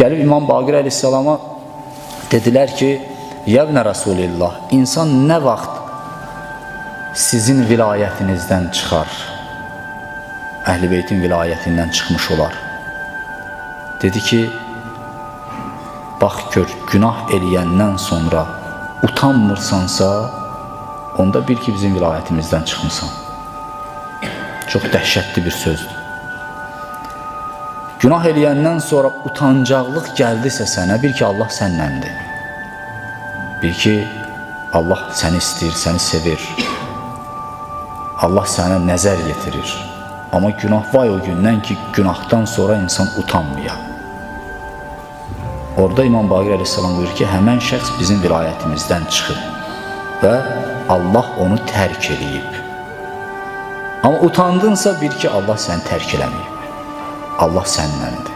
Gəlib İmam Baqir əleyhissalama dedilər ki, Yəbnə Rasulillah, insan nə vaxt sizin vilayətinizdən çıxar, Əhl-i Beytin vilayətindən çıxmış olar. Dedi ki, bax gör, günah eləyəndən sonra utanmırsansa, onda bil ki, bizim vilayətimizdən çıxmısan. Çox dəhşətli bir sözdür. Günah eləyəndən sonra utancaqlıq gəldisə sənə, bil ki, Allah sənnəndir. Bil ki, Allah səni istəyir, səni sevir. Allah sənə nəzər yetirir. Amma günah vay o gündən ki, günahdan sonra insan utanmıyor. Orada İmam Baqir əleyhissalam buyurur ki, həmən şəxs bizim vilayətimizdən çıxıb və Allah onu tərk eləyib. Amma utandınsa, bil ki, Allah səni tərk eləməyib. Allah səninləndir.